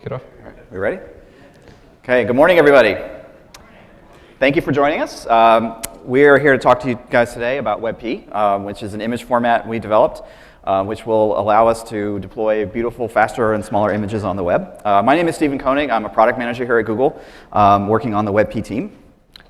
Get off. All right, we ready? Okay, good morning, everybody. Thank you for joining us. We're here to talk to you guys today about WebP, which is an image format we developed, which will allow us to deploy beautiful, faster, and smaller images on the web. My name is Stephen Konig. I'm a product manager here at Google, working on the WebP team.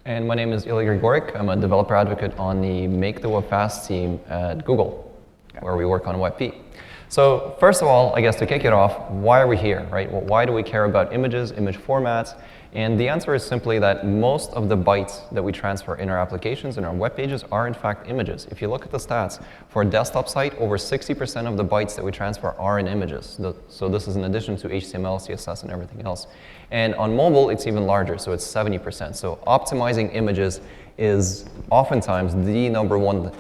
And my name is Ilya Grigorik. I'm a developer advocate on the Make the Web Fast team at Google, where we work on WebP. So first of all, I guess to kick it off, why are we here, right? Well, why do we care about images, image formats? And the answer is simply that most of the bytes that we transfer in our applications and our web pages are in fact images. If you look at the stats, for a desktop site, over 60% of the bytes that we transfer are in images. So this is in addition to HTML, CSS, and everything else. And on mobile, it's even larger, so it's 70%. So optimizing images is oftentimes the number one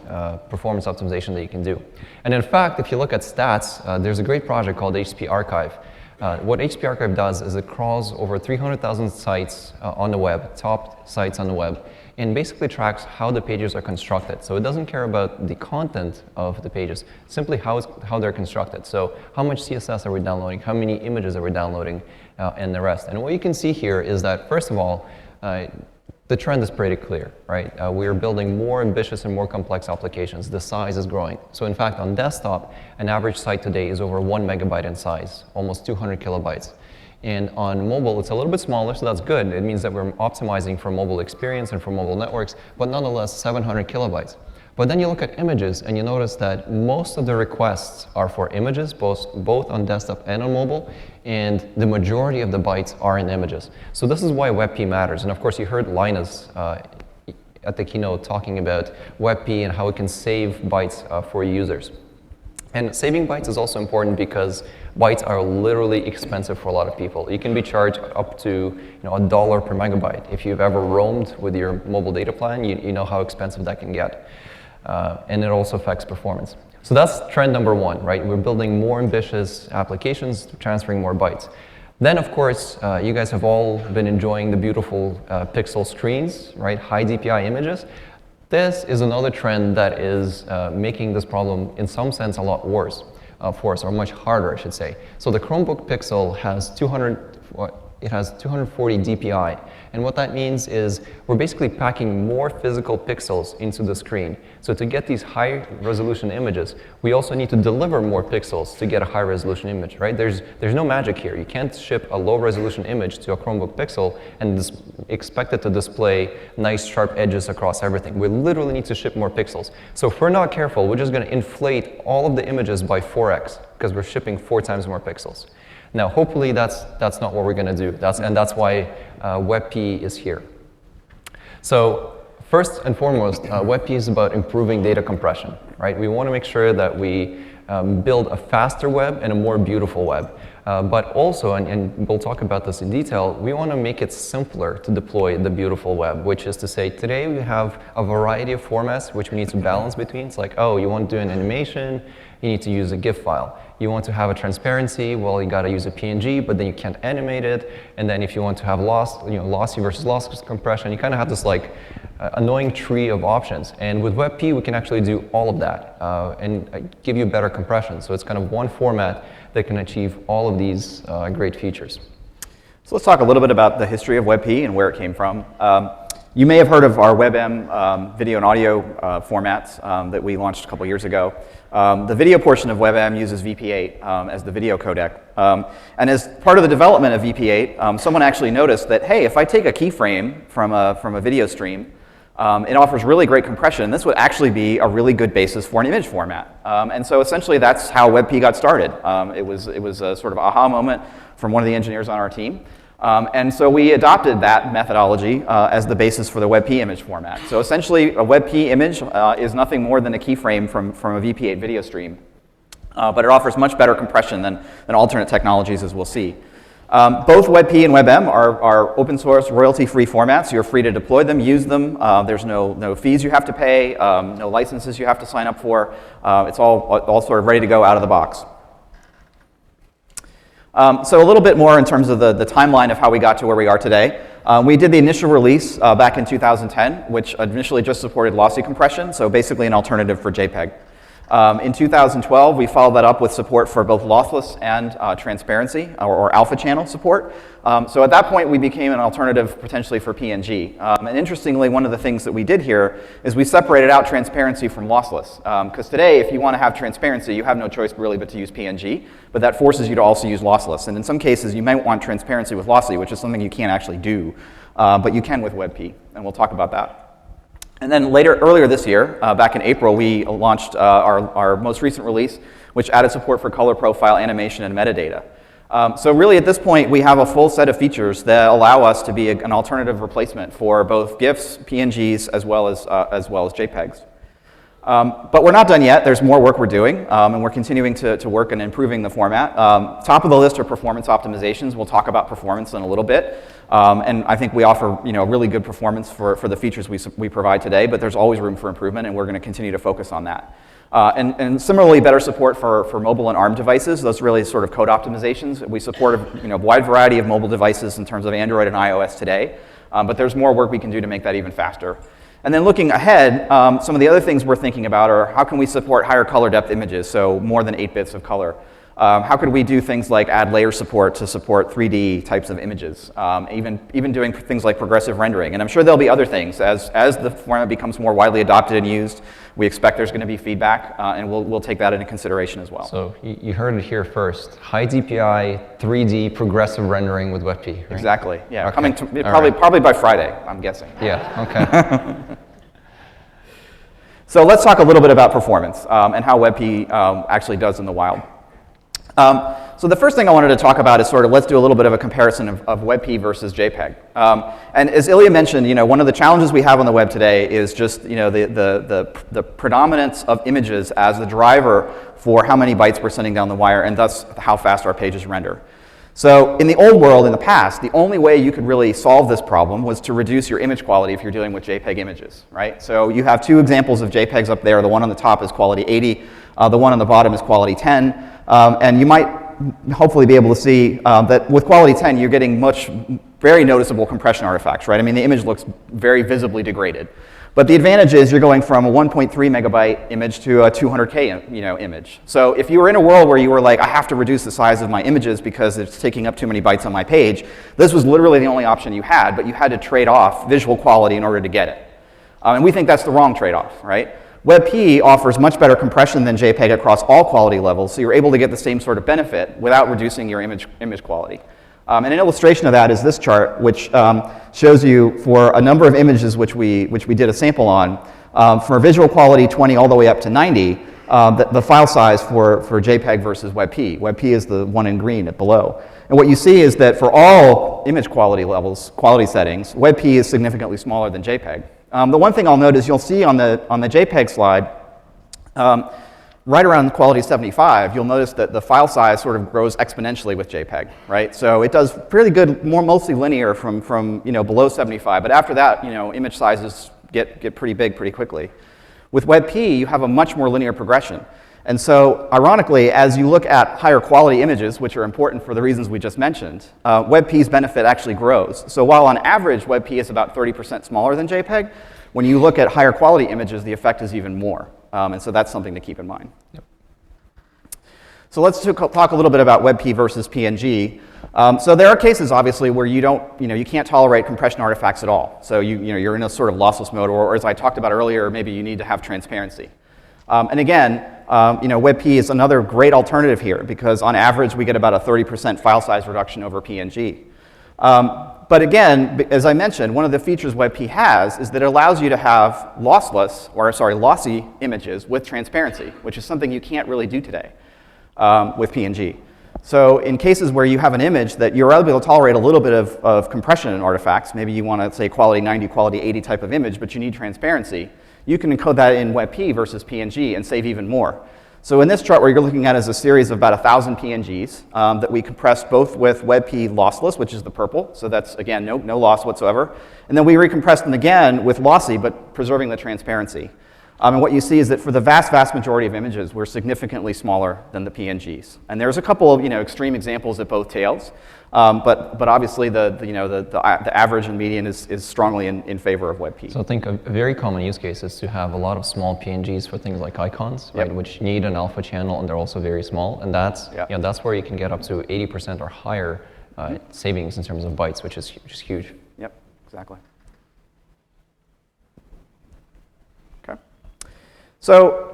performance optimization that you can do. And in fact, if you look at stats, there's a great project called HTTP Archive. What HTTP Archive does is it crawls over 300,000 sites on the web, top sites on the web, and basically tracks how the pages are constructed. So it doesn't care about the content of the pages, simply how they're constructed. So how much CSS are we downloading, how many images are we downloading, and the rest. And what you can see here is that, first of all, the trend is pretty clear, right? We are building more ambitious and more complex applications. The size is growing. So in fact, on desktop, an average site today is over 1 megabyte in size, almost 200 kilobytes. And on mobile, it's a little bit smaller, so that's good. It means that we're optimizing for mobile experience and for mobile networks, but nonetheless, 700 kilobytes. But then you look at images, and you notice that most of the requests are for images, both on desktop and on mobile, and the majority of the bytes are in images. So this is why WebP matters. And of course, you heard Linus at the keynote talking about WebP and how it can save bytes for users. And saving bytes is also important because bytes are literally expensive for a lot of people. You can be charged up to $1 per megabyte. If you've ever roamed with your mobile data plan, you know how expensive that can get. And it also affects performance. So that's trend number one, right? We're building more ambitious applications, transferring more bytes. Then, of course, you guys have all been enjoying the beautiful pixel screens, right? High DPI images. This is another trend that is making this problem, in some sense, a lot worse for us, or much harder, I should say. So the Chromebook Pixel has 240 DPI. And what that means is we're basically packing more physical pixels into the screen. So to get these high-resolution images, we also need to deliver more pixels to get a high-resolution image, right? There's no magic here. You can't ship a low-resolution image to a Chromebook Pixel and expect it to display nice, sharp edges across everything. We literally need to ship more pixels. So if we're not careful, we're just going to inflate all of the images by 4x because we're shipping 4 times more pixels. Now, hopefully, that's not what we're going to do. That's why WebP is here. So first and foremost, WebP is about improving data compression, right? We want to make sure that we build a faster web and a more beautiful web. But also, and we'll talk about this in detail, we want to make it simpler to deploy the beautiful web, which is to say, today we have a variety of formats which we need to balance between. It's like, oh, you want to do an animation, you need to use a GIF file. You want to have a transparency, well, you got to use a PNG, but then you can't animate it. And then if you want to have lossy versus lossless compression, you kind of have this like annoying tree of options. And with WebP, we can actually do all of that and give you better compression. So it's kind of one format that can achieve all of these great features. So let's talk a little bit about the history of WebP and where it came from. You may have heard of our WebM video and audio formats that we launched a couple years ago. The video portion of WebM uses VP8 as the video codec. And as part of the development of VP8, someone actually noticed that, hey, if I take a keyframe from a video stream, it offers really great compression, and this would actually be a really good basis for an image format. And so essentially that's how WebP got started. It was a sort of aha moment from one of the engineers on our team. And so we adopted that methodology as the basis for the WebP image format. So essentially, a WebP image is nothing more than a keyframe from a VP8 video stream. But it offers much better compression than alternate technologies, as we'll see. Both WebP and WebM are open source, royalty-free formats. You're free to deploy them, use them. There's no fees you have to pay, no licenses you have to sign up for. It's all sort of ready to go out of the box. So a little bit more in terms of the timeline of how we got to where we are today. We did the initial release back in 2010, which initially just supported lossy compression, so basically an alternative for JPEG. In 2012, we followed that up with support for both lossless and transparency, or alpha channel support. So at that point, we became an alternative potentially for PNG. And interestingly, one of the things that we did here is we separated out transparency from lossless. Because today, if you want to have transparency, you have no choice really but to use PNG. But that forces you to also use lossless. And in some cases, you might want transparency with lossy, which is something you can't actually do. But you can with WebP. And we'll talk about that. And then earlier this year, back in April, we launched our most recent release, which added support for color profile, animation, and metadata. So really, at this point, we have a full set of features that allow us to be an alternative replacement for both GIFs, PNGs, as well as JPEGs. But we're not done yet. There's more work we're doing, and we're continuing to work on improving the format. Top of the list are performance optimizations. We'll talk about performance in a little bit. And I think we offer really good performance for the features we provide today, but there's always room for improvement, and we're going to continue to focus on that. And similarly, better support for mobile and ARM devices. Those really sort of code optimizations. We support a wide variety of mobile devices in terms of Android and iOS today, but there's more work we can do to make that even faster. And then looking ahead, some of the other things we're thinking about are how can we support higher color depth images, so more than 8 bits of color. How could we do things like add layer support to support 3D types of images, even doing things like progressive rendering. And I'm sure there'll be other things. As the format becomes more widely adopted and used, we expect there's going to be feedback, and we'll take that into consideration as well. So you heard it here first. High DPI, 3D progressive rendering with WebP, right? Exactly, yeah. Okay. Coming to, probably by Friday, I'm guessing. Yeah, okay. So let's talk a little bit about performance and how WebP actually does in the wild. So the first thing I wanted to talk about is let's do a little bit of a comparison of WebP versus JPEG. And as Ilya mentioned, one of the challenges we have on the web today is just the predominance of images as the driver for how many bytes we're sending down the wire, and thus how fast our pages render. So in the old world, in the past, the only way you could really solve this problem was to reduce your image quality if you're dealing with JPEG images, right? So you have two examples of JPEGs up there. The one on the top is quality 80. The one on the bottom is quality 10. And you might hopefully be able to see that with quality 10, you're getting very noticeable compression artifacts, right? I mean, the image looks very visibly degraded. But the advantage is you're going from a 1.3 megabyte image to a 200K image. So if you were in a world where you were like, I have to reduce the size of my images because it's taking up too many bytes on my page, this was literally the only option you had, but you had to trade off visual quality in order to get it. And we think that's the wrong trade-off, right? WebP offers much better compression than JPEG across all quality levels, so you're able to get the same sort of benefit without reducing your image quality. And an illustration of that is this chart, which shows you for a number of images which we did a sample on, for visual quality 20 all the way up to 90, the file size for JPEG versus WebP. WebP is the one in green below. And what you see is that for all image quality levels, quality settings, WebP is significantly smaller than JPEG. The one thing I'll note is you'll see on the JPEG slide, right around quality 75, you'll notice that the file size sort of grows exponentially with JPEG, right? So it does pretty good, mostly linear from below 75, but after that, image sizes get pretty big pretty quickly. With WebP, you have a much more linear progression. And so, ironically, as you look at higher quality images, which are important for the reasons we just mentioned, WebP's benefit actually grows. So while on average, WebP is about 30% smaller than JPEG, when you look at higher quality images, the effect is even more. And so that's something to keep in mind. Yep. So let's talk a little bit about WebP versus PNG. So there are cases, obviously, where you can't tolerate compression artifacts at all. So you're in a sort of lossless mode, or as I talked about earlier, maybe you need to have transparency. And again, WebP is another great alternative here because on average we get about a 30% file size reduction over PNG. But again, as I mentioned, one of the features WebP has is that it allows you to have lossy images with transparency, which is something you can't really do today with PNG. So in cases where you have an image that you're able to tolerate a little bit of compression in artifacts, maybe you want to say quality 90, quality 80 type of image, but you need transparency, you can encode that in WebP versus PNG and save even more. So in this chart, what you're looking at is a series of about 1,000 PNGs that we compressed both with WebP lossless, which is the purple, so that's, again, no loss whatsoever, and then we recompressed them again with lossy, but preserving the transparency. And what you see is that for the vast, vast majority of images, we're significantly smaller than the PNGs. And there's a couple of extreme examples at both tails, but obviously the average and median is strongly in favor of WebP. So I think a very common use case is to have a lot of small PNGs for things like icons, right, which need an alpha channel, and they're also very small. And that's that's where you can get up to 80% or higher savings in terms of bytes, which is huge. Yep, exactly. Okay. So,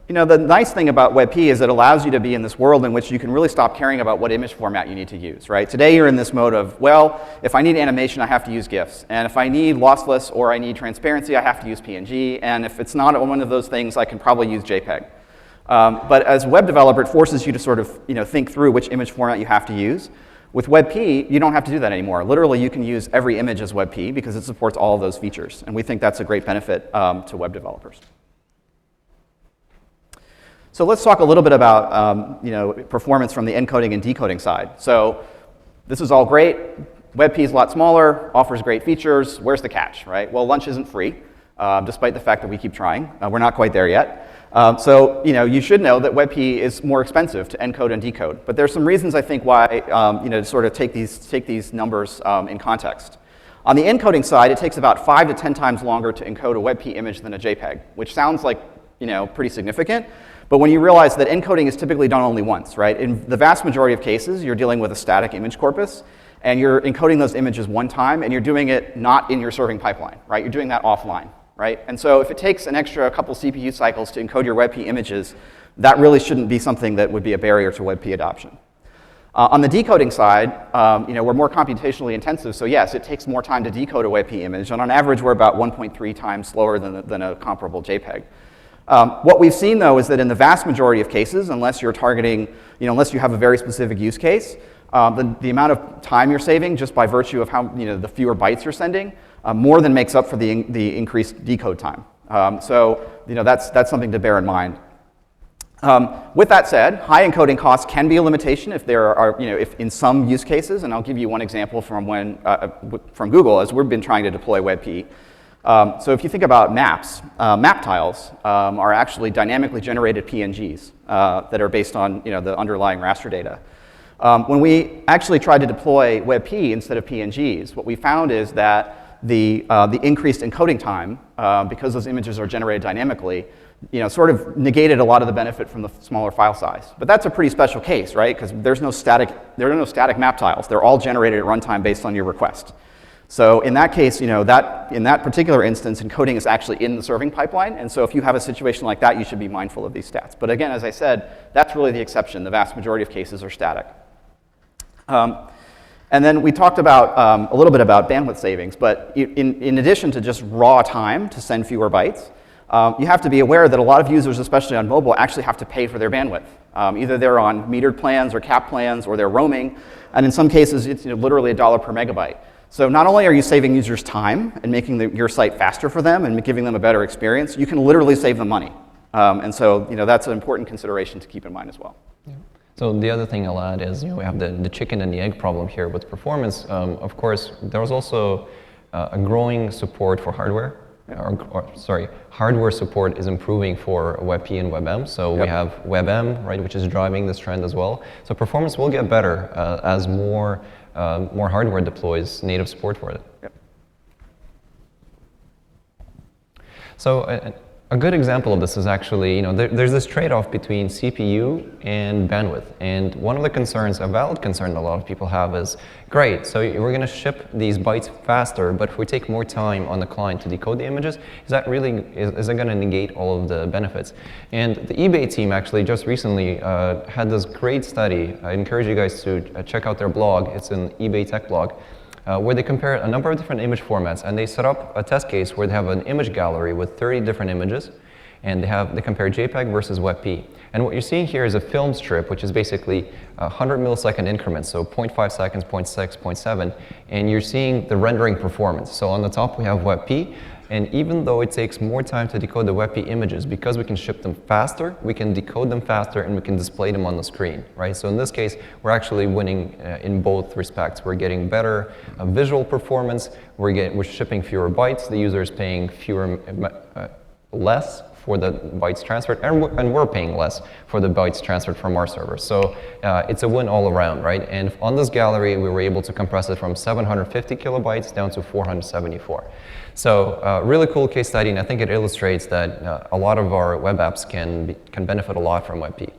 the nice thing about WebP is it allows you to be in this world in which you can really stop caring about what image format you need to use, right? Today you're in this mode of, well, if I need animation, I have to use GIFs. And if I need lossless or I need transparency, I have to use PNG. And if it's not one of those things, I can probably use JPEG. But as a web developer, it forces you to sort of think through which image format you have to use. With WebP, you don't have to do that anymore. Literally, you can use every image as WebP because it supports all of those features. And we think that's a great benefit to web developers. So let's talk a little bit about performance from the encoding and decoding side. So this is all great. WebP is a lot smaller, offers great features. Where's the catch, right? Well, lunch isn't free, despite the fact that we keep trying. We're not quite there yet. So you should know that WebP is more expensive to encode and decode. But there's some reasons, I think, why to sort of take these numbers in context. On the encoding side, it takes about 5 to 10 times longer to encode a WebP image than a JPEG, which sounds like pretty significant. But when you realize that encoding is typically done only once, right? In the vast majority of cases, you're dealing with a static image corpus, and you're encoding those images one time, and you're doing it not in your serving pipeline, right? You're doing that offline, right? And so if it takes an extra couple CPU cycles to encode your WebP images, that really shouldn't be something that would be a barrier to WebP adoption. On the decoding side, we're more computationally intensive, so yes, it takes more time to decode a WebP image, and on average, we're about 1.3 times slower than a comparable JPEG. What we've seen, though, is that in the vast majority of cases, unless you're targeting, unless you have a very specific use case, the amount of time you're saving just by virtue of how, the fewer bytes you're sending, more than makes up for the increased decode time. So, that's something to bear in mind. With that said, high encoding costs can be a limitation if there are, if in some use cases, and I'll give you one example from from Google as we've been trying to deploy WebP. So if you think about maps, map tiles are actually dynamically generated PNGs that are based on the underlying raster data. When we actually tried to deploy WebP instead of PNGs, what we found is that the increased encoding time, because those images are generated dynamically, sort of negated a lot of the benefit from the smaller file size. But that's a pretty special case, right? Because there are no static map tiles. They're all generated at runtime based on your request. So in that case, in that particular instance, encoding is actually in the serving pipeline. And so if you have a situation like that, you should be mindful of these stats. But again, as I said, that's really the exception. The vast majority of cases are static. And then we talked about a little bit about bandwidth savings. But in addition to just raw time to send fewer bytes, you have to be aware that a lot of users, especially on mobile, actually have to pay for their bandwidth. Either they're on metered plans or cap plans, or they're roaming. And in some cases, it's literally $1 per megabyte. So not only are you saving users time and making your site faster for them and giving them a better experience, you can literally save them money. And so that's an important consideration to keep in mind as well. Yeah. So the other thing I'll add is we have the chicken and the egg problem here with performance. Of course, there's also a growing support for hardware. Hardware support is improving for WebP and WebM. So we have WebM, right, which is driving this trend as well. So performance will get better as more hardware deploys native support for it. Yep. So a good example of this is actually, there's this trade-off between CPU and bandwidth. And one of the concerns, a valid concern that a lot of people have is, great, so we're going to ship these bytes faster, but if we take more time on the client to decode the images, is it going to negate all of the benefits? And the eBay team actually just recently had this great study. I encourage you guys to check out their blog. It's an eBay tech blog. Where they compare a number of different image formats, and they set up a test case where they have an image gallery with 30 different images, and they compare JPEG versus WebP. And what you're seeing here is a film strip, which is basically 100 millisecond increments, so 0.5 seconds, 0.6, 0.7, and you're seeing the rendering performance. So on the top we have WebP, and even though it takes more time to decode the WebP images, because we can ship them faster, we can decode them faster, and we can display them on the screen, right? So in this case, we're actually winning in both respects. We're getting better visual performance, we're shipping fewer bytes, the user is paying less for the bytes transferred, and we're paying less for the bytes transferred from our server. So it's a win all around, right? And on this gallery, we were able to compress it from 750 kilobytes down to 474. So really cool case study, and I think it illustrates that a lot of our web apps can benefit a lot from WebP.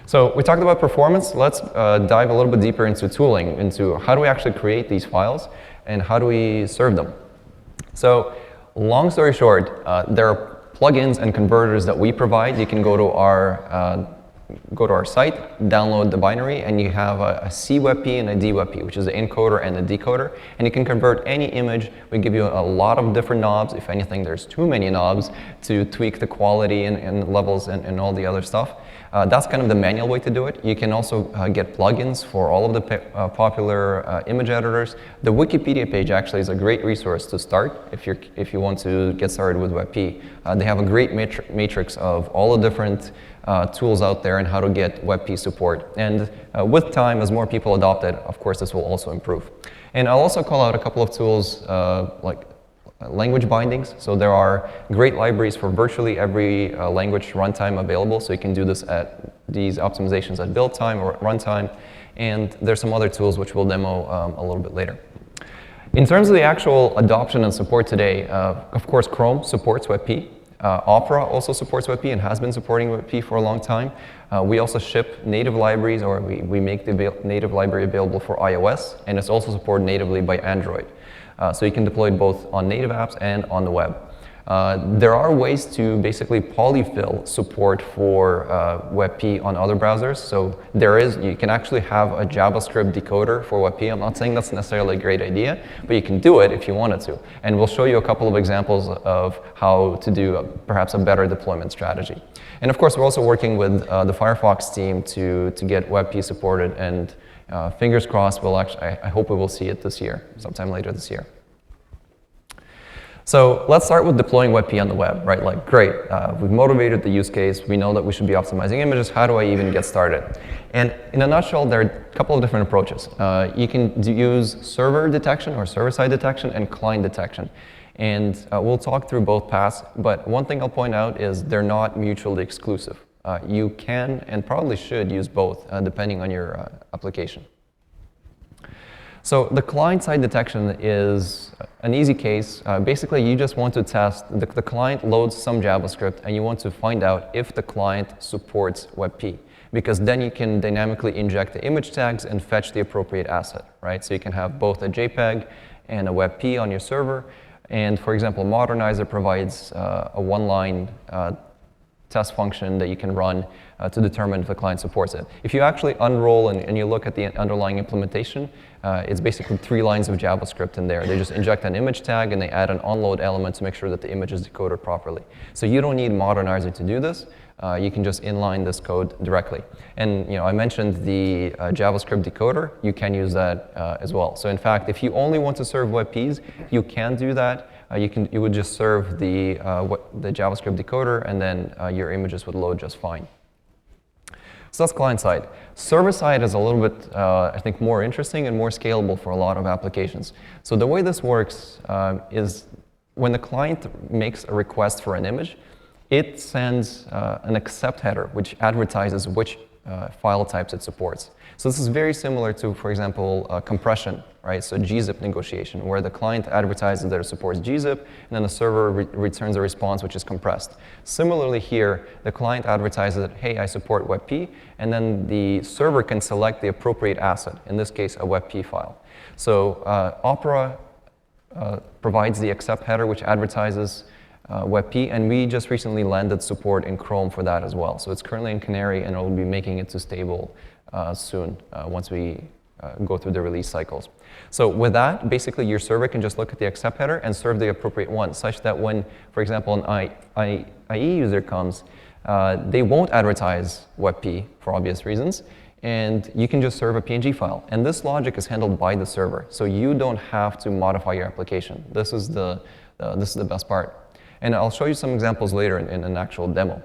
So we talked about performance. Let's dive a little bit deeper into tooling, into how do we actually create these files and how do we serve them. So long story short, there are plugins and converters that we provide. You can go to our site, download the binary, and you have a CWebP and a DWebP, which is the encoder and the decoder. And you can convert any image. We give you a lot of different knobs. If anything, there's too many knobs to tweak the quality and levels and all the other stuff. That's kind of the manual way to do it. You can also get plugins for all of the popular image editors. The Wikipedia page actually is a great resource to start if you want to get started with WebP. They have a great matrix of all the different tools out there and how to get WebP support. And with time, as more people adopt it, of course, this will also improve. And I'll also call out a couple of tools like language bindings. So there are great libraries for virtually every language runtime available. So you can do this at these optimizations at build time or at runtime. And there's some other tools which we'll demo a little bit later. In terms of the actual adoption and support today, of course, Chrome supports WebP. Opera also supports WebP and has been supporting WebP for a long time. We also ship native libraries, or we make the native library available for iOS, and it's also supported natively by Android. So you can deploy it both on native apps and on the web. There are ways to basically polyfill support for WebP on other browsers. So you can actually have a JavaScript decoder for WebP. I'm not saying that's necessarily a great idea, but you can do it if you wanted to. And we'll show you a couple of examples of how to do perhaps a better deployment strategy. And of course, we're also working with the Firefox team to get WebP supported, and fingers crossed, I hope we will see it this year, sometime later this year. So let's start with deploying WebP on the web, right? Like, great, we've motivated the use case. We know that we should be optimizing images. How do I even get started? And in a nutshell, there are a couple of different approaches. You can use server detection or server-side detection and client detection. And we'll talk through both paths. But one thing I'll point out is they're not mutually exclusive. You can and probably should use both, depending on your application. So the client-side detection is an easy case. Basically, you just want to test, the client loads some JavaScript, and you want to find out if the client supports WebP. Because then you can dynamically inject the image tags and fetch the appropriate asset, right? So you can have both a JPEG and a WebP on your server. And for example, Modernizer provides a one-line test function that you can run to determine if the client supports it. If you actually unroll and you look at the underlying implementation, it's basically 3 lines of JavaScript in there. They just inject an image tag and they add an onload element to make sure that the image is decoded properly. So you don't need Modernizer to do this. You can just inline this code directly. And I mentioned the JavaScript decoder. You can use that as well. So in fact, if you only want to serve WebPs, you can do that. You would just serve the JavaScript decoder, and then your images would load just fine. So that's client side. Server side is a little bit, I think, more interesting and more scalable for a lot of applications. So the way this works is when the client makes a request for an image, it sends an accept header, which advertises which file types it supports. So this is very similar to, for example, compression, right? So gzip negotiation, where the client advertises that it supports gzip, and then the server returns a response which is compressed. Similarly here, the client advertises that, hey, I support WebP, and then the server can select the appropriate asset, in this case, a WebP file. So Opera provides the accept header, which advertises WebP, and we just recently landed support in Chrome for that as well. So it's currently in Canary, and it will be making it to stable soon once we go through the release cycles. So with that, basically your server can just look at the accept header and serve the appropriate one, such that when, for example, an IE user comes, they won't advertise WebP for obvious reasons, and you can just serve a PNG file. And this logic is handled by the server, so you don't have to modify your application. This is the best part. And I'll show you some examples later in an actual demo.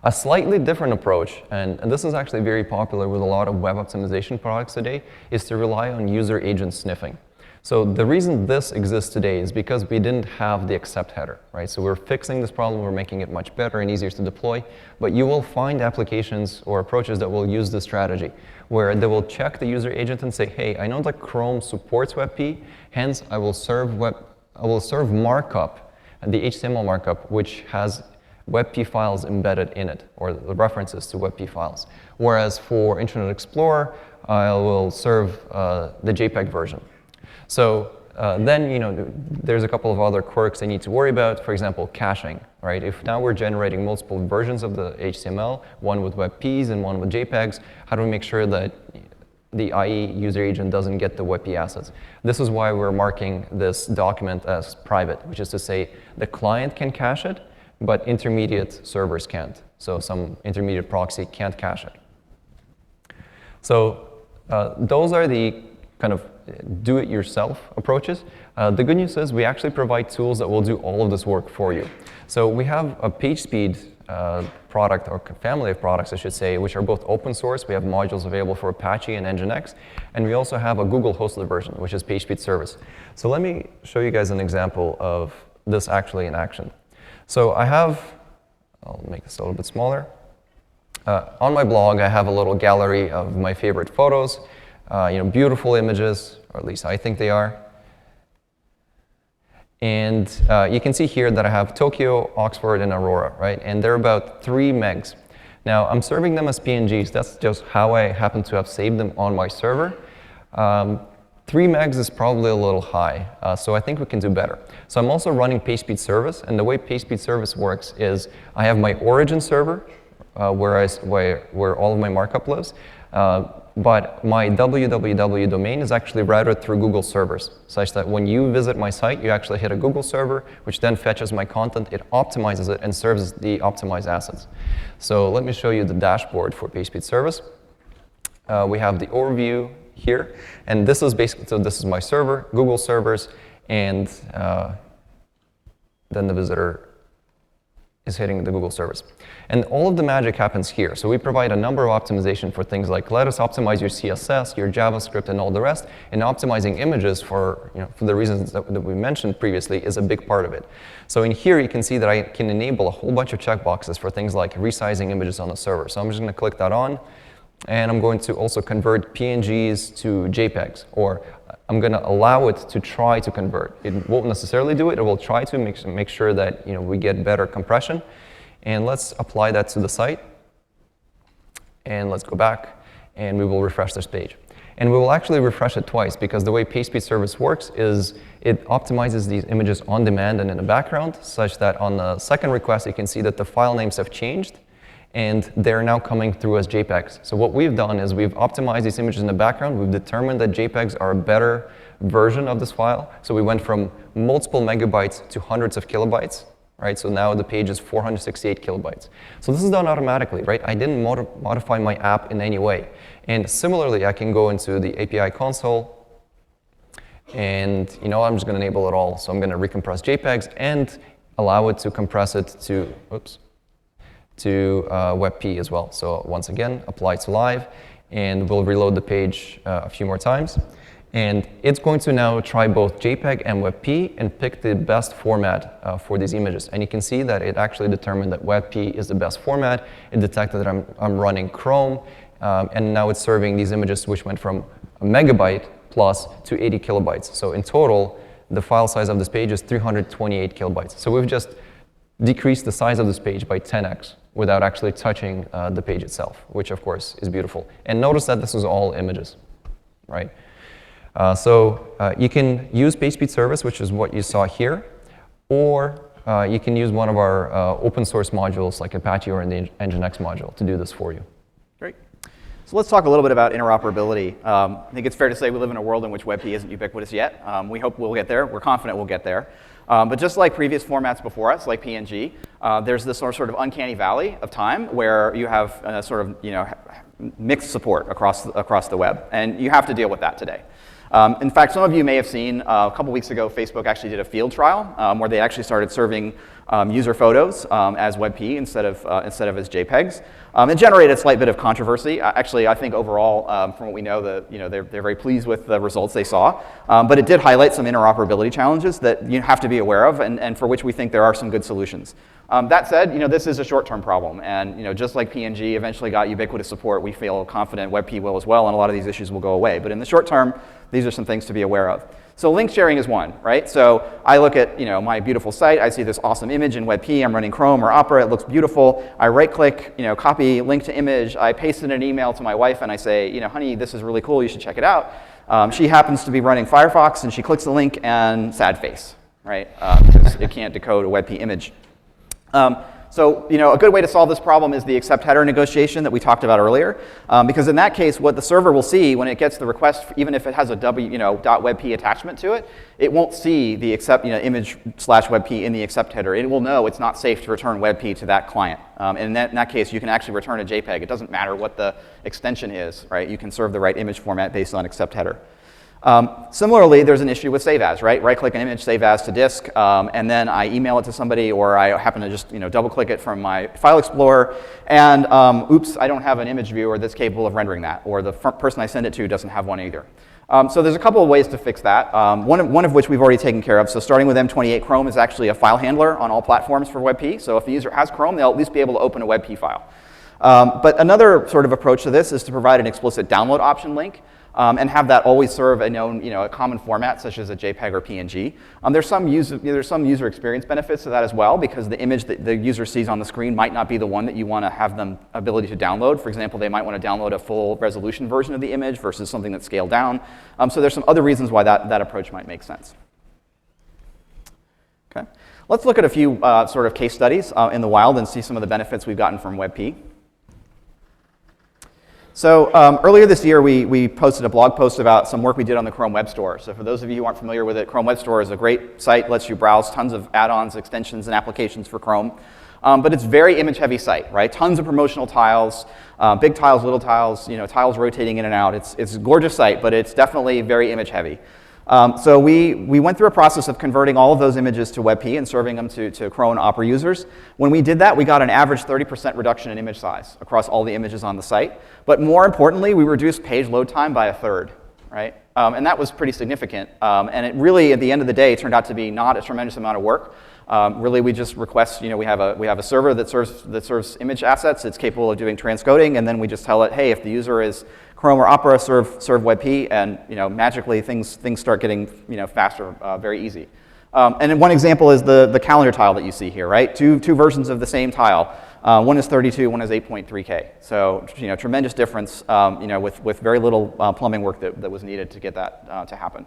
A slightly different approach, and this is actually very popular with a lot of web optimization products today, is to rely on user agent sniffing. So the reason this exists today is because we didn't have the accept header, right? So we're fixing this problem, we're making it much better and easier to deploy, but you will find applications or approaches that will use this strategy, where they will check the user agent and say, hey, I know that Chrome supports WebP, hence I will serve markup, the HTML markup, which has WebP files embedded in it, or the references to WebP files. Whereas for Internet Explorer, I will serve the JPEG version. So then, there's a couple of other quirks I need to worry about. For example, caching, right? If now we're generating multiple versions of the HTML, one with WebPs and one with JPEGs, how do we make sure that the IE user agent doesn't get the WebP assets? This is why we're marking this document as private, which is to say the client can cache it, but intermediate servers can't. So some intermediate proxy can't cache it. So those are the kind of do-it-yourself approaches. The good news is we actually provide tools that will do all of this work for you. So we have a PageSpeed product, or family of products, I should say, which are both open source. We have modules available for Apache and Nginx. And we also have a Google hosted version, which is PageSpeed Service. So let me show you guys an example of this actually in action. So I'll make this a little bit smaller. On my blog, I have a little gallery of my favorite photos. Beautiful images, or at least I think they are. And you can see here that I have Tokyo, Oxford, and Aurora, right? And they're about 3 megs. Now, I'm serving them as PNGs. That's just how I happen to have saved them on my server. 3 megs is probably a little high, so I think we can do better. So I'm also running PageSpeed Service, and the way PageSpeed Service works is I have my origin server, where all of my markup lives. But my www domain is actually routed through Google servers, such that when you visit my site, you actually hit a Google server, which then fetches my content, it optimizes it, and serves the optimized assets. So let me show you the dashboard for PageSpeed Service. We have the overview here, and this is basically, so this is my server, Google servers, and then the visitor is hitting the Google servers. And all of the magic happens here. So we provide a number of optimization for things like, let us optimize your CSS, your JavaScript, and all the rest. And optimizing images for the reasons that we mentioned previously is a big part of it. So in here, you can see that I can enable a whole bunch of checkboxes for things like resizing images on the server. So I'm just going to click that on. And I'm going to also convert PNGs to JPEGs, or I'm going to allow it to try to convert. It won't necessarily do it. It will try to make sure that we get better compression. And let's apply that to the site. And let's go back, and we will refresh this page. And we will actually refresh it twice, because the way PageSpeed Service works is it optimizes these images on demand and in the background, such that on the second request, you can see that the file names have changed, and they're now coming through as JPEGs. So what we've done is we've optimized these images in the background. We've determined that JPEGs are a better version of this file. So we went from multiple megabytes to hundreds of kilobytes, right? So now the page is 468 kilobytes. So this is done automatically, right? I didn't modify my app in any way. And similarly, I can go into the API console, and I'm just going to enable it all. So I'm going to recompress JPEGs and allow it to compress it to, WebP as well. So once again, apply to live, and we'll reload the page a few more times. And it's going to now try both JPEG and WebP and pick the best format for these images. And you can see that it actually determined that WebP is the best format. It detected that I'm running Chrome, and now it's serving these images which went from a megabyte plus to 80 kilobytes. So in total, the file size of this page is 328 kilobytes. So we've just decreased the size of this page by 10x without actually touching the page itself, which of course is beautiful. And notice that this is all images, right? So you can use PageSpeed Service, which is what you saw here, or you can use one of our open source modules like Apache or the Nginx module to do this for you. Great. So let's talk a little bit about interoperability. I think it's fair to say we live in a world in which WebP isn't ubiquitous yet. We hope we'll get there. We're confident we'll get there. But just like previous formats before us, like PNG, there's this sort of uncanny valley of time where you have sort of mixed support across the web, and you have to deal with that today. In fact, some of you may have seen a couple weeks ago, Facebook actually did a field trial where they actually started serving user photos as WebP instead of as JPEGs. It generated a slight bit of controversy. Actually, I think overall, from what we know, they're very pleased with the results they saw. But it did highlight some interoperability challenges that you have to be aware of, and for which we think there are some good solutions. That said, this is a short-term problem, and just like PNG eventually got ubiquitous support, we feel confident WebP will as well, and a lot of these issues will go away. But in the short term, these are some things to be aware of. So link sharing is one, right? So I look at my beautiful site, I see this awesome image in WebP, I'm running Chrome or Opera, it looks beautiful. I right-click, copy link to image, I paste in an email to my wife, and I say, honey, this is really cool, you should check it out. She happens to be running Firefox, and she clicks the link, and sad face, right? Because it can't decode a WebP image. So a good way to solve this problem is the accept header negotiation that we talked about earlier, because in that case, what the server will see when it gets the request, even if it has a .webp attachment to it, it won't see the accept image/webp in the accept header. It will know it's not safe to return WebP to that client. And in that case, you can actually return a JPEG. It doesn't matter what the extension is, right? You can serve the right image format based on accept header. Similarly, there's an issue with save as, right? Right-click an image, save as to disk, and then I email it to somebody, or I happen to just double-click it from my file explorer, and oops, I don't have an image viewer that's capable of rendering that, or the person I send it to doesn't have one either. So there's a couple of ways to fix that, one of which we've already taken care of. So starting with M28 Chrome is actually a file handler on all platforms for WebP. So if the user has Chrome, they'll at least be able to open a WebP file. But another sort of approach to this is to provide an explicit download option link. And have that always serve a known, a common format such as a JPEG or PNG. There's some user experience benefits to that as well, because the image that the user sees on the screen might not be the one that you want to have them ability to download. For example, they might want to download a full resolution version of the image versus something that's scaled down. So there's some other reasons why that approach might make sense. Okay, let's look at a few sort of case studies in the wild and see some of the benefits we've gotten from WebP. So earlier this year, we posted a blog post about some work we did on the Chrome Web Store. So for those of you who aren't familiar with it, Chrome Web Store is a great site, lets you browse tons of add-ons, extensions, and applications for Chrome. But it's a very image-heavy site, right? Tons of promotional tiles, big tiles, little tiles, tiles rotating in and out. It's a gorgeous site, but it's definitely very image-heavy. So we went through a process of converting all of those images to WebP and serving them to Chrome and Opera users. When we did that, we got an average 30% reduction in image size across all the images on the site. But more importantly, we reduced page load time by a third, right? And that was pretty significant. And it really, at the end of the day, turned out to be not a tremendous amount of work. Really, we just request, we have a server that serves image assets. It's capable of doing transcoding, and then we just tell it, hey, if the user is Chrome or Opera, serve WebP, and magically things start getting faster, very easy. And then one example is the calendar tile that you see here, right? Two versions of the same tile. One is 32, one is 8.3K. So tremendous difference, with very little plumbing work that was needed to get that to happen.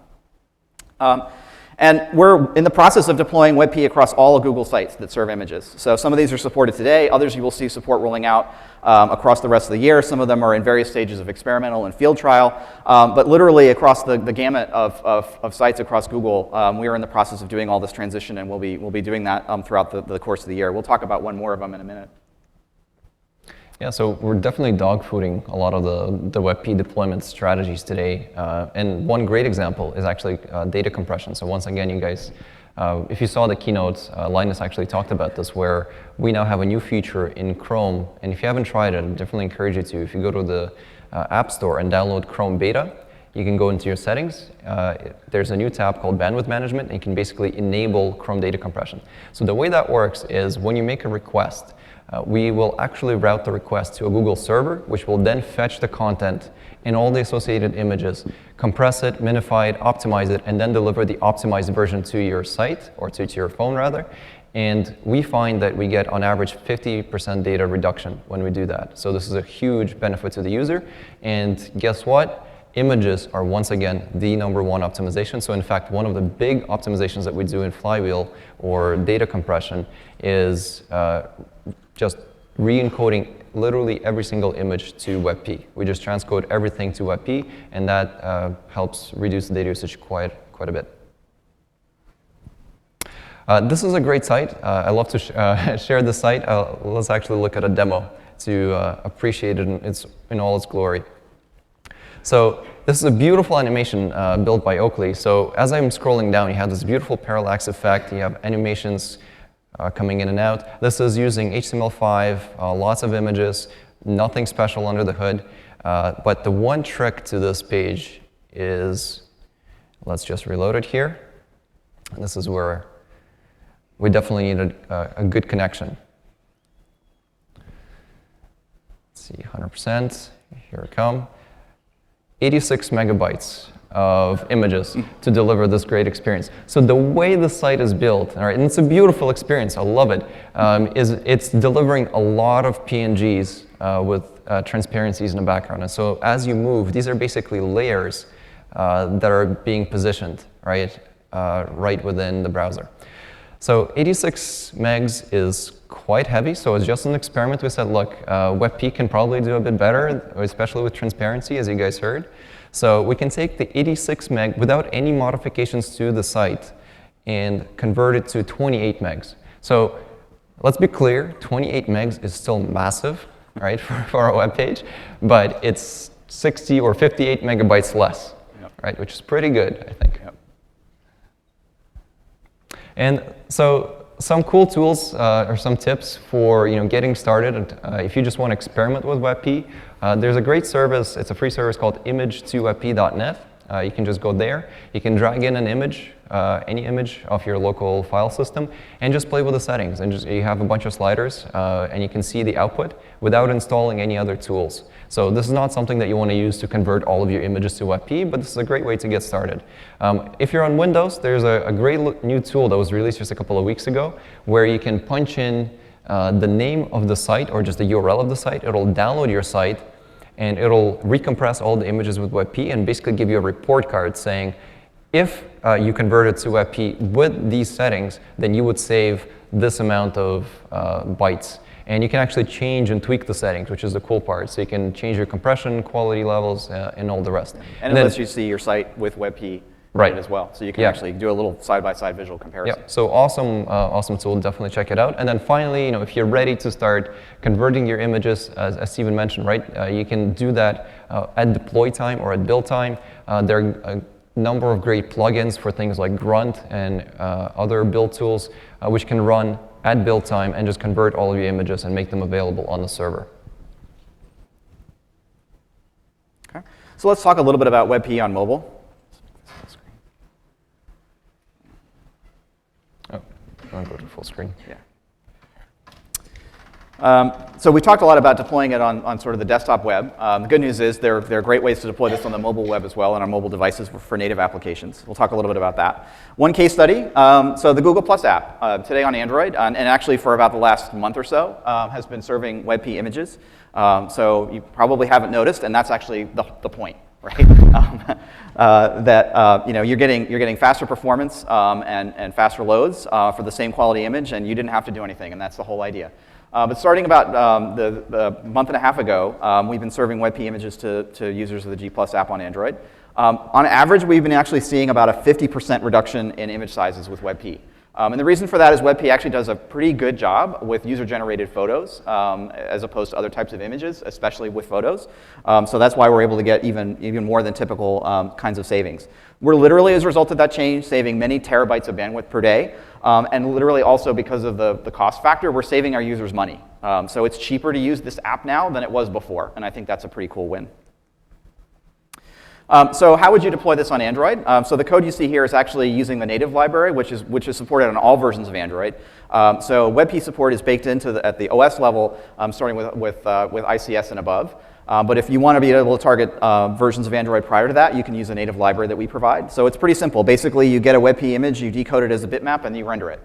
And we're in the process of deploying WebP across all of Google sites that serve images. So some of these are supported today. Others you will see support rolling out across the rest of the year. Some of them are in various stages of experimental and field trial. But literally across the gamut of sites across Google, we are in the process of doing all this transition, and we'll be doing that throughout the course of the year. We'll talk about one more of them in a minute. Yeah, so we're definitely dogfooding a lot of the WebP deployment strategies today. And one great example is actually data compression. So once again, you guys, if you saw the keynotes, Linus actually talked about this, where we now have a new feature in Chrome. And if you haven't tried it, I definitely encourage you to. If you go to the App Store and download Chrome Beta, you can go into your settings. There's a new tab called Bandwidth Management, and you can basically enable Chrome data compression. So the way that works is when you make a request, we will actually route the request to a Google server, which will then fetch the content and all the associated images, compress it, minify it, optimize it, and then deliver the optimized version to your site, or to your phone rather. And we find that we get on average 50% data reduction when we do that. So this is a huge benefit to the user. And guess what? Images are once again the #1 optimization. So in fact, one of the big optimizations that we do in Flywheel or data compression is just re-encoding literally every single image to WebP. We just transcode everything to WebP, and that helps reduce the data usage quite a bit. This is a great site. I love to share this site. Let's actually look at a demo to appreciate it in all its glory. So this is a beautiful animation built by Oakley. So as I'm scrolling down, you have this beautiful parallax effect. You have animations coming in and out. This is using HTML5, lots of images, nothing special under the hood. But the one trick to this page is, let's just reload it here. And this is where we definitely need a good connection. Let's see, 100%. Here we come. 86 megabytes of images to deliver this great experience. So the way the site is built, all right, and it's a beautiful experience, I love it, is it's delivering a lot of PNGs with transparencies in the background. And so as you move, these are basically layers that are being positioned, right, right within the browser. So 86 megs is quite heavy, so it's just an experiment. We said, look, WebP can probably do a bit better, especially with transparency, as you guys heard. So we can take the 86 meg without any modifications to the site and convert it to 28 megs. So let's be clear, 28 megs is still massive, right, for our web page, but it's 60 or 58 megabytes less, right, which is pretty good, I think. And so some cool tools or some tips for getting started. If you just want to experiment with WebP, there's a great service. It's a free service called image2webp.net. You can just go there. You can drag in an image, any image of your local file system, and just play with the settings. And you have a bunch of sliders, and you can see the output without installing any other tools. So this is not something that you want to use to convert all of your images to WebP, but this is a great way to get started. If you're on Windows, there's a great new tool that was released just a couple of weeks ago, where you can punch in the name of the site or just the URL of the site. It'll download your site, and it'll recompress all the images with WebP and basically give you a report card saying, if you converted to WebP with these settings, then you would save this amount of bytes. And you can actually change and tweak the settings, which is the cool part. So you can change your compression, quality levels, and all the rest. And it lets you see your site with WebP right as well. So you can actually do a little side-by-side visual comparison. Yeah, so awesome, awesome tool. Definitely check it out. And then finally, if you're ready to start converting your images, as Steven mentioned, right, you can do that at deploy time or at build time. There are a number of great plugins for things like Grunt and other build tools, which can run at build time and just convert all of your images and make them available on the server. Okay. So let's talk a little bit about WebP on mobile. Oh, I'll go to full screen. Yeah. So we talked a lot about deploying it on sort of the desktop web. The good news is there are great ways to deploy this on the mobile web as well and on mobile devices for native applications. We'll talk a little bit about that. One case study, so the Google Plus app today on Android, and actually for about the last month or so, has been serving WebP images. So you probably haven't noticed, and that's actually the point, right? You're getting faster performance and faster loads for the same quality image, and you didn't have to do anything, and that's the whole idea. But starting about the month and a half ago, we've been serving WebP images to users of the G Plus app on Android. On average, we've been actually seeing about a 50% reduction in image sizes with WebP. And the reason for that is WebP actually does a pretty good job with user-generated photos as opposed to other types of images, especially with photos. So that's why we're able to get even more than typical kinds of savings. We're literally, as a result of that change, saving many terabytes of bandwidth per day. And literally also because of the cost factor, we're saving our users money. So it's cheaper to use this app now than it was before. And I think that's a pretty cool win. So how would you deploy this on Android? So the code you see here is actually using the native library, which is supported on all versions of Android. So WebP support is baked into at the OS level, starting with ICS and above. But if you want to be able to target versions of Android prior to that, you can use a native library that we provide. So it's pretty simple. Basically, you get a WebP image, you decode it as a bitmap, and you render it.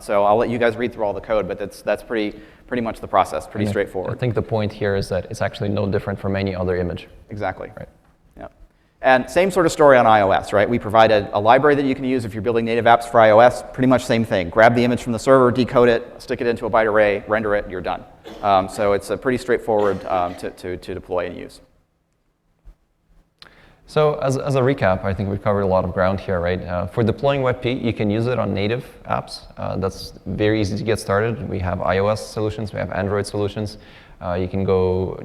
So I'll let you guys read through all the code, but that's pretty much the process, pretty straightforward. I think the point here is that it's actually no different from any other image. Exactly. Right. And same sort of story on iOS, right? We provide a library that you can use if you're building native apps for iOS. Pretty much same thing. Grab the image from the server, decode it, stick it into a byte array, render it, you're done. So it's pretty straightforward to deploy and use. So as a recap, I think we've covered a lot of ground here, right? For deploying WebP, you can use it on native apps. That's very easy to get started. We have iOS solutions, we have Android solutions. You can go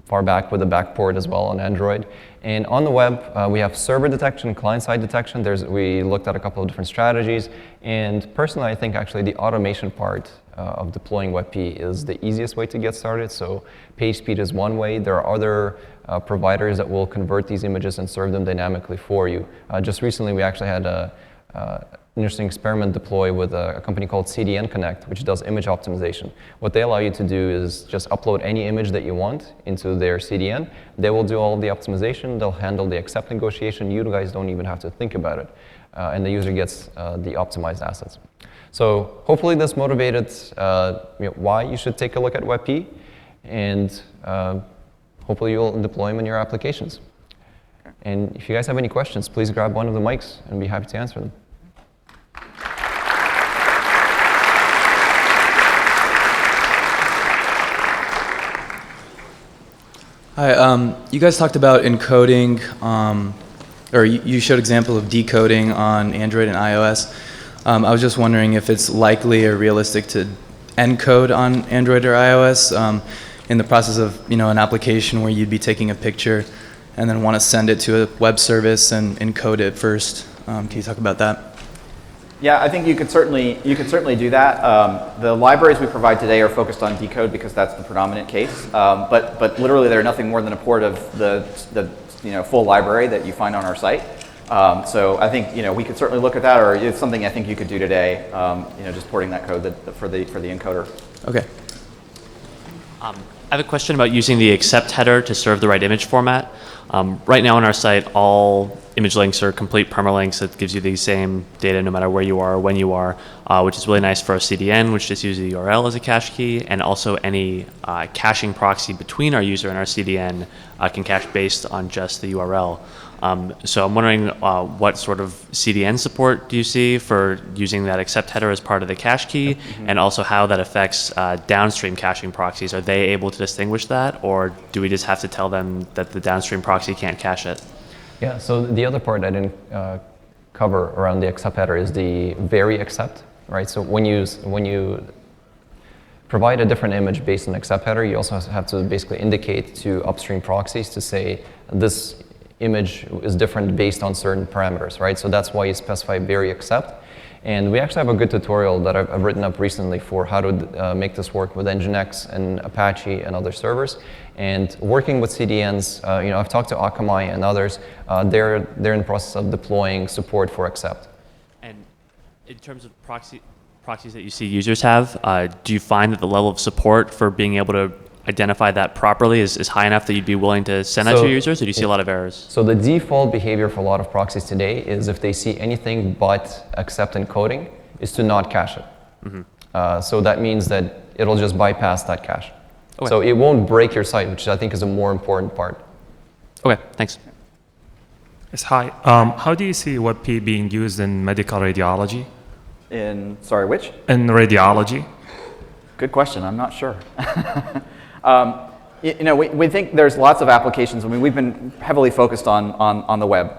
far back with the backport as well on Android. And on the web, we have server detection, client-side detection. We looked at a couple of different strategies. And personally, I think actually the automation part of deploying WebP is the easiest way to get started. So PageSpeed is one way. There are other providers that will convert these images and serve them dynamically for you. Just recently, we actually had an interesting experiment deploy with a company called CDN Connect, which does image optimization. What they allow you to do is just upload any image that you want into their CDN. They will do all of the optimization. They'll handle the accept negotiation. You guys don't even have to think about it. And the user gets the optimized assets. So hopefully this motivated why you should take a look at WebP, and hopefully you'll deploy them in your applications. And if you guys have any questions, please grab one of the mics and be happy to answer them. Hi, you guys talked about encoding, or you showed example of decoding on Android and iOS. I was just wondering if it's likely or realistic to encode on Android or iOS in the process of an application where you'd be taking a picture and then want to send it to a web service and encode it first. Can you talk about that? Yeah, I think you could certainly do that. The libraries we provide today are focused on decode because that's the predominant case. But literally, they're nothing more than a port of the full library that you find on our site. So I think we could certainly look at that, or it's something I think you could do today. Just porting that code for the encoder. Okay. I have a question about using the accept header to serve the right image format. Right now on our site, all image links are complete permalinks that gives you the same data no matter where you are or when you are, which is really nice for our CDN, which just uses the URL as a cache key, and also any caching proxy between our user and our CDN can cache based on just the URL. So I'm wondering what sort of CDN support do you see for using that accept header as part of the cache key, and also how that affects downstream caching proxies. Are they able to distinguish that, or do we just have to tell them that the downstream proxy can't cache it? Yeah, so the other part I didn't cover around the accept header is the vary accept, right? So when you provide a different image based on accept header, you also have to basically indicate to upstream proxies to say this image is different based on certain parameters, right? So that's why you specify vary accept. And we actually have a good tutorial that I've written up recently for how to make this work with Nginx and Apache and other servers. And working with CDNs, I've talked to Akamai and others. They're in the process of deploying support for accept. And in terms of proxies that you see users have, do you find that the level of support for being able to identify that properly is high enough that you'd be willing to send that to your users, or do you see a lot of errors? So the default behavior for a lot of proxies today is if they see anything but accept encoding is to not cache it. Mm-hmm. So that means that it'll just bypass that cache. Okay. So it won't break your site, which I think is a more important part. Okay, thanks. Yes, hi. How do you see WebP being used in medical radiology? Sorry, which? In radiology. Good question. I'm not sure. We think there's lots of applications. I mean, we've been heavily focused on the web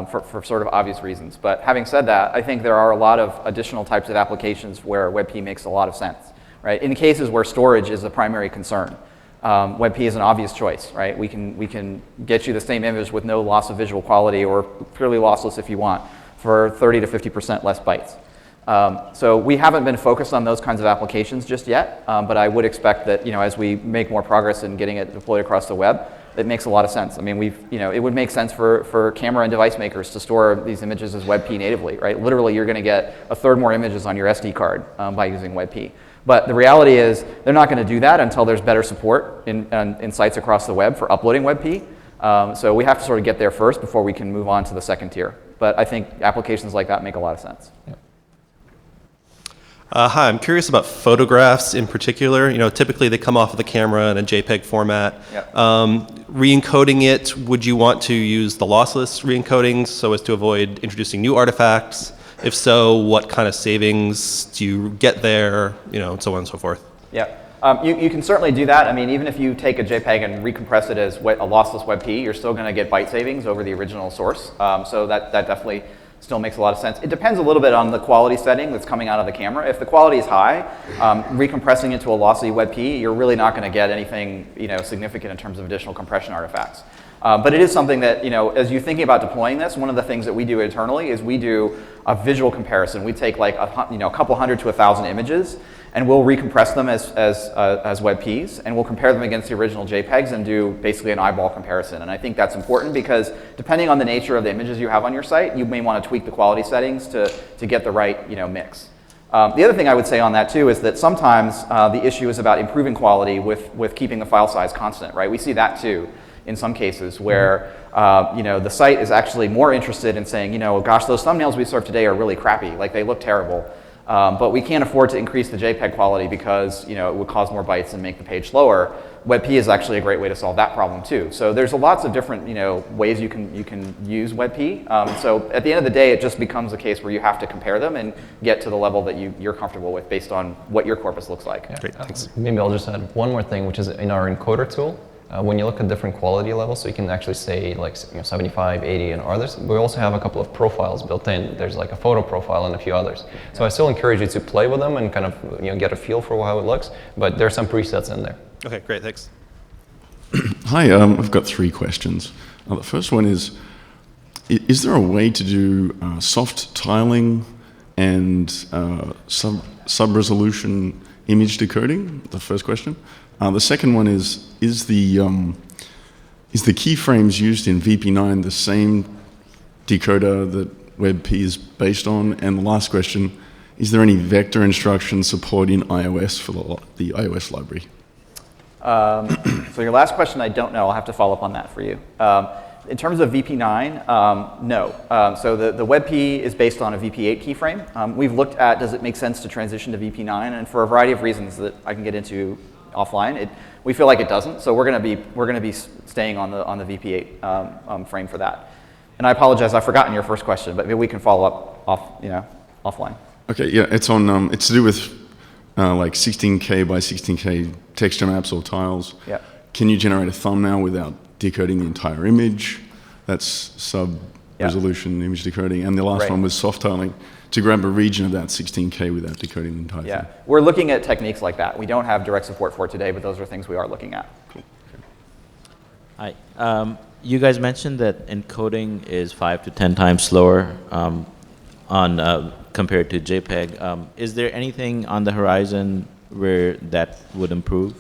for sort of obvious reasons. But having said that, I think there are a lot of additional types of applications where WebP makes a lot of sense, right? In cases where storage is a primary concern, WebP is an obvious choice, right? We can get you the same image with no loss of visual quality, or purely lossless if you want, for 30 to 50% less bytes. So we haven't been focused on those kinds of applications just yet, but I would expect that as we make more progress in getting it deployed across the web, it makes a lot of sense. I mean, it would make sense for camera and device makers to store these images as WebP natively, right? Literally, you're going to get a third more images on your SD card by using WebP. But the reality is they're not going to do that until there's better support in sites across the web for uploading WebP. So we have to sort of get there first before we can move on to the second tier. But I think applications like that make a lot of sense. Yeah. Hi, I'm curious about photographs in particular. Typically they come off of the camera in a JPEG format. Yep. Re-encoding it, would you want to use the lossless re-encoding so as to avoid introducing new artifacts? If so, what kind of savings do you get there, and so on and so forth? Yeah, you can certainly do that. I mean, even if you take a JPEG and recompress it as a lossless WebP, you're still going to get byte savings over the original source. So that definitely still makes a lot of sense. It depends a little bit on the quality setting that's coming out of the camera. If the quality is high, recompressing into a lossy WebP, you're really not going to get anything significant in terms of additional compression artifacts. But it is something that, as you're thinking about deploying this, one of the things that we do internally is we do a visual comparison. We take like a couple hundred to 1,000 images, and we'll recompress them as WebPs, and we'll compare them against the original JPEGs and do basically an eyeball comparison. And I think that's important because depending on the nature of the images you have on your site, you may want to tweak the quality settings to get the right mix. The other thing I would say on that too is that sometimes the issue is about improving quality with keeping the file size constant, right? We see that too in some cases where the site is actually more interested in saying, gosh, those thumbnails we served today are really crappy, like they look terrible. But we can't afford to increase the JPEG quality because it would cause more bytes and make the page slower. WebP is actually a great way to solve that problem too. So there's lots of different ways you can use WebP. So at the end of the day, it just becomes a case where you have to compare them and get to the level that you're comfortable with based on what your corpus looks like. Yeah. Great, thanks. Maybe I'll just add one more thing, which is in our encoder tool. When you look at different quality levels, so you can actually say like 75, 80, and others. We also have a couple of profiles built in. There's like a photo profile and a few others. So I still encourage you to play with them and kind of get a feel for how it looks. But there's some presets in there. Okay, great, thanks. Hi, I've got 3 questions. The first one is there a way to do soft tiling and sub-resolution image decoding? The first question. The second one is the keyframes used in VP9 the same decoder that WebP is based on? And the last question, is there any vector instruction support in iOS for the iOS library? So your last question, I don't know. I'll have to follow up on that for you. In terms of VP9, no. So the WebP is based on a VP8 keyframe. We've looked at, does it make sense to transition to VP9? And for a variety of reasons that I can get into offline, we feel like it doesn't. So we're going to be staying on the VP8 frame for that. And I apologize, I've forgotten your first question, but maybe we can follow up offline. Okay, yeah, it's on. It's to do with like 16K by 16K texture maps or tiles. Yeah. Can you generate a thumbnail without decoding the entire image? That's sub-resolution image decoding. And the last one was soft tiling, to grab a region of that 16K without decoding the entire thing. We're looking at techniques like that. We don't have direct support for it today, but those are things we are looking at. Cool. Hi. You guys mentioned that encoding is 5 to 10 times slower compared to JPEG. Is there anything on the horizon where that would improve?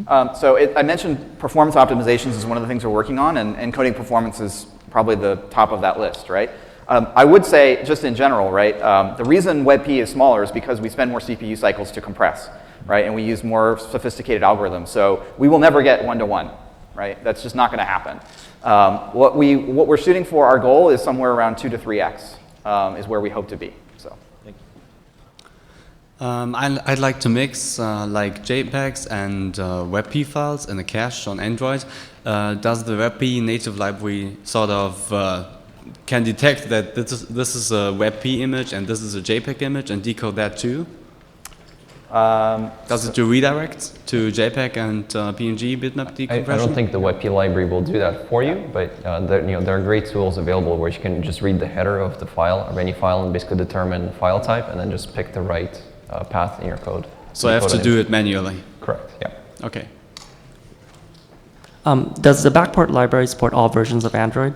I mentioned performance optimizations is one of the things we're working on, and encoding performance is probably the top of that list, right? I would say, just in general, right, the reason WebP is smaller is because we spend more CPU cycles to compress, right, and we use more sophisticated algorithms. So we will never get 1-to-1, right? That's just not going to happen. What we're shooting for, our goal is somewhere around 2 to 3x is where we hope to be. So. Thank you. I'd like to mix like JPEGs and WebP files in a cache on Android. Does the WebP native library sort of can detect that this is a WebP image and this is a JPEG image and decode that too? Does it do redirects to JPEG and PNG bitmap decompression? I don't think the WebP library will do that for you, but there are great tools available where you can just read the header of the file, of any file, and basically determine file type, and then just pick the right path in your code. So I have to do it manually? Correct, yeah. Okay. Does the backport library support all versions of Android?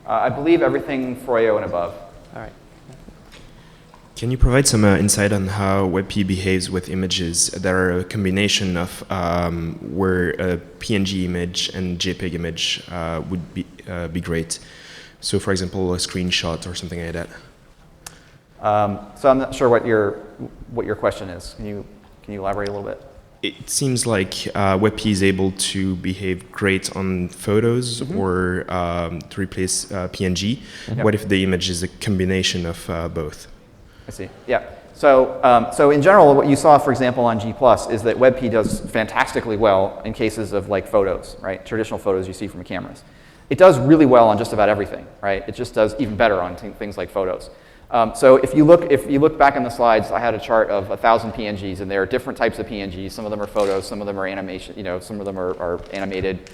I believe everything Froyo and above. All right. Can you provide some insight on how WebP behaves with images that are a combination of where a PNG image and JPEG image would be great? So, for example, a screenshot or something like that. So I'm not sure what your question is. Can you elaborate a little bit? It seems like WebP is able to behave great on photos or to replace PNG. Yep. What if the image is a combination of both? I see. Yeah. So in general, what you saw, for example, on G+, is that WebP does fantastically well in cases of like photos, right? Traditional photos you see from cameras. It does really well on just about everything, right? It just does even better on things like photos. So if you look back in the slides, I had a chart of 1,000 PNGs, and there are different types of PNGs. Some of them are photos, some of them are animation. Some of them are animated,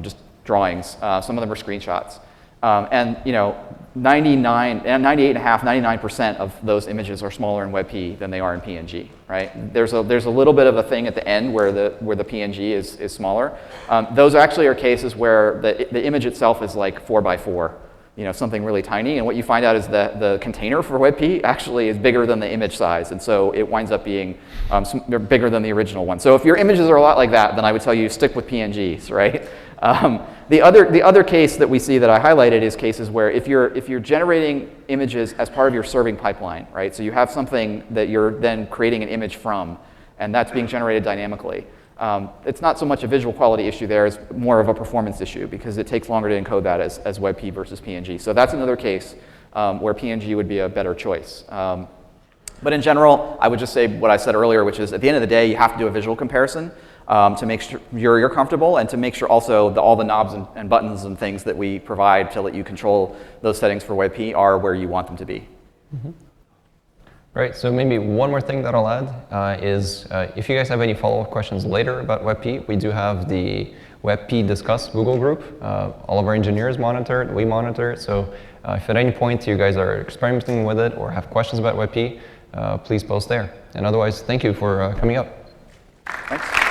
just drawings. Some of them are screenshots. And 98.5%, 99% of those images are smaller in WebP than they are in PNG, right? There's a little bit of a thing at the end where the PNG is smaller. Those actually are cases where the image itself is like 4 by 4, something really tiny. And what you find out is that the container for WebP actually is bigger than the image size. And so it winds up being bigger than the original one. So if your images are a lot like that, then I would tell you stick with PNGs, right? The other case that we see that I highlighted is cases where if you're generating images as part of your serving pipeline, right? So you have something that you're then creating an image from, and that's being generated dynamically. It's not so much a visual quality issue there, it's more of a performance issue because it takes longer to encode that as WebP versus PNG. So that's another case where PNG would be a better choice. But in general, I would just say what I said earlier, which is at the end of the day, you have to do a visual comparison to make sure you're comfortable and to make sure also all the knobs and buttons and things that we provide to let you control those settings for WebP are where you want them to be. Mm-hmm. Right, so maybe one more thing that I'll add is if you guys have any follow-up questions later about WebP, we do have the WebP Discuss Google group. All of our engineers monitor it, we monitor it, so if at any point you guys are experimenting with it or have questions about WebP, please post there. And otherwise, thank you for coming up. Thanks.